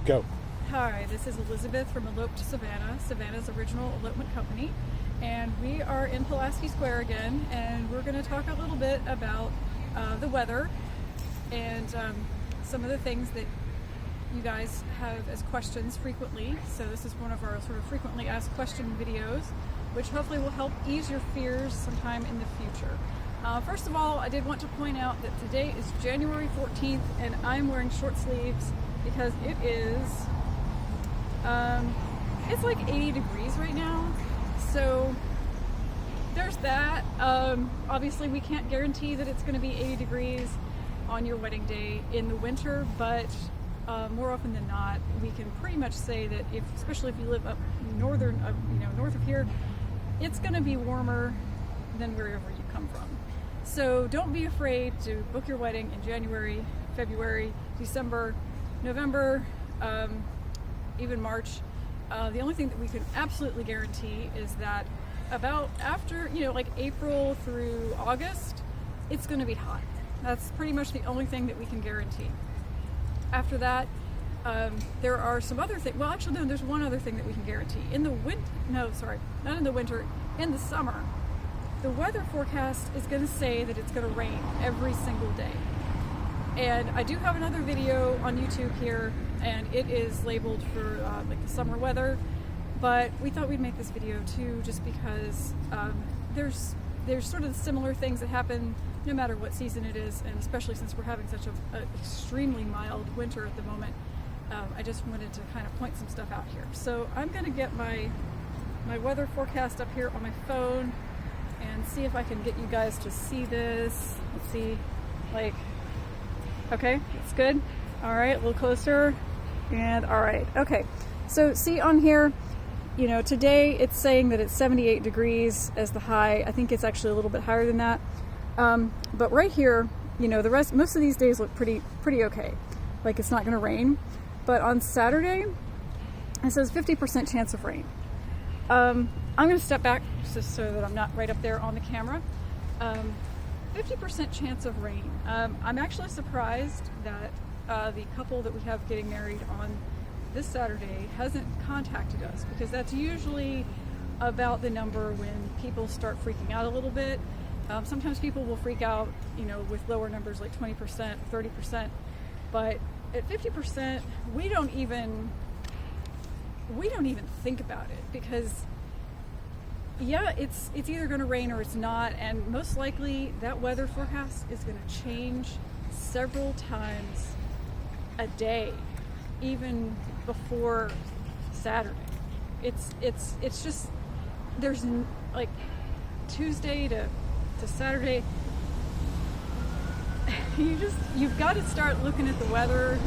Go. Hi, this is Elizabeth from Elope to Savannah, Savannah's original elopement company. And we are in Pulaski Square again, and we're going to talk a little bit about the weather and some of the things that you guys have as questions frequently. So this is one of our sort of frequently asked question videos, which hopefully will help ease your fears sometime in the future. First of all, I did want to point out that today is January 14th, and I'm wearing short sleeves because it is, it's like 80 degrees right now. So there's that. Obviously we can't guarantee that it's going to be 80 degrees on your wedding day in the winter, but more often than not, we can pretty much say that especially if you live up north of here, it's going to be warmer than wherever you come from. So don't be afraid to book your wedding in January, February, December, November, even March. The only thing that we can absolutely guarantee is that about after, like April through August, it's going to be hot. That's pretty much the only thing that we can guarantee. After that, there are some other things. Well, actually, no, there's one other thing that we can guarantee. In the summer, the weather forecast is going to say that it's going to rain every single day. And I do have another video on YouTube here, and it is labeled for like the summer weather, but we thought we'd make this video too, just because there's sort of similar things that happen no matter what season it is, and especially since we're having such an extremely mild winter at the moment. I just wanted to kind of point some stuff out here. So I'm going to get my weather forecast up here on my phone and see if I can get you guys to see this. Let's see, okay, that's good. All right, a little closer, and all right, okay. So see on here, today it's saying that it's 78 degrees as the high. I think it's actually a little bit higher than that. But right here, most of these days look pretty okay. Like it's not going to rain. But on Saturday, it says 50% chance of rain. I'm going to step back just so that I'm not right up there on the camera. 50% chance of rain. I'm actually surprised that the couple that we have getting married on this Saturday hasn't contacted us, because that's usually about the number when people start freaking out a little bit. Sometimes people will freak out, with lower numbers like 20%, 30%, but at 50%, we don't even think about it, because yeah, it's either going to rain or it's not, and most likely that weather forecast is going to change several times a day, even before Saturday. It's just, there's like Tuesday to Saturday, you've got to start looking at the weather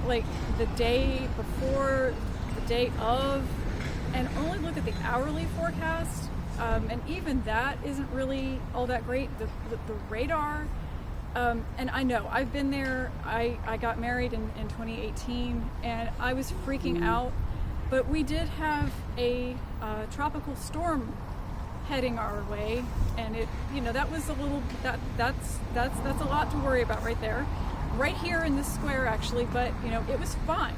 like the day before, the day of, and only look at the hourly forecast, and even that isn't really all that great. The radar, and I know I've been there. I got married in 2018, and I was freaking out, but we did have a tropical storm heading our way, and it, that was a little, that's a lot to worry about right there, right here in this square actually. But it was fine.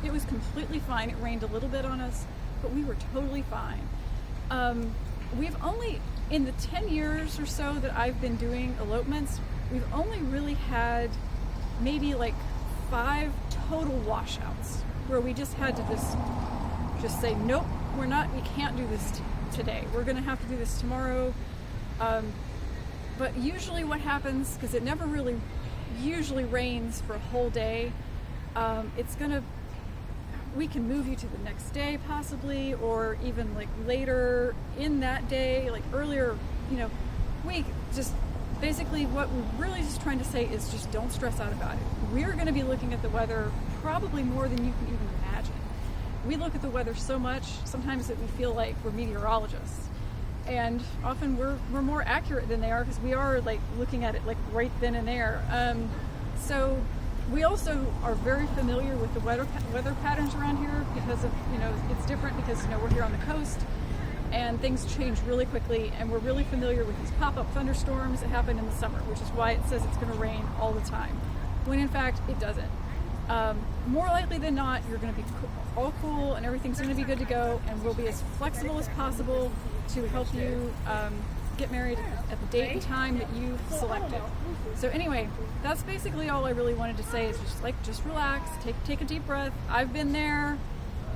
It was completely fine. It rained a little bit on us, but we were totally fine. We've only, in the 10 years or so that I've been doing elopements, we've only really had maybe like 5 total washouts where we just had to just say, nope, we can't do this today. We're going to have to do this tomorrow. But usually what happens, because it never really usually rains for a whole day, we can move you to the next day possibly, or even like later in that day, like earlier, we just basically what we're really just trying to say is just don't stress out about it. We're going to be looking at the weather probably more than you can even imagine. We look at the weather so much sometimes that we feel like we're meteorologists, and often we're more accurate than they are, because we are like looking at it like right then and there. So we also are very familiar with the weather patterns around here, because of it's different because we're here on the coast and things change really quickly, and we're really familiar with these pop-up thunderstorms that happen in the summer, which is why it says it's going to rain all the time, when in fact it doesn't. more likely than not, you're going to be all cool and everything's going to be good to go, and we'll be as flexible as possible to help you get married at the date and time that you've selected. So anyway, that's basically all I really wanted to say, is just relax, take a deep breath. I've been there.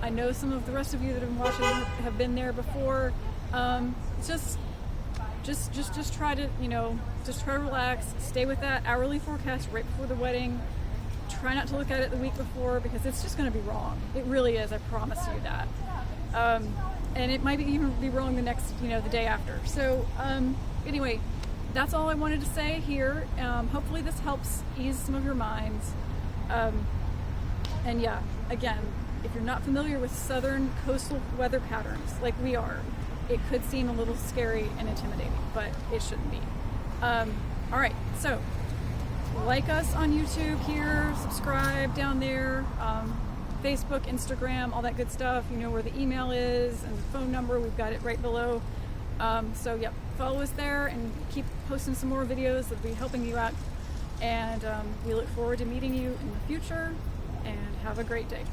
I know some of the rest of you that have been watching have been there before. Just try to, just try to relax, stay with that hourly forecast right before the wedding. Try not to look at it the week before, because it's just going to be wrong. It really is, I promise you that. And it might even be wrong the next, the day after. So anyway, that's all I wanted to say here. Hopefully this helps ease some of your minds. And yeah, again, if you're not familiar with southern coastal weather patterns like we are, it could seem a little scary and intimidating, but it shouldn't be. All right, so like us on YouTube here, subscribe down there, Facebook, Instagram, all that good stuff. You know where the email is and the phone number. We've got it right below. So yep, follow us there and keep posting some more videos that'll be helping you out. And we look forward to meeting you in the future, and have a great day.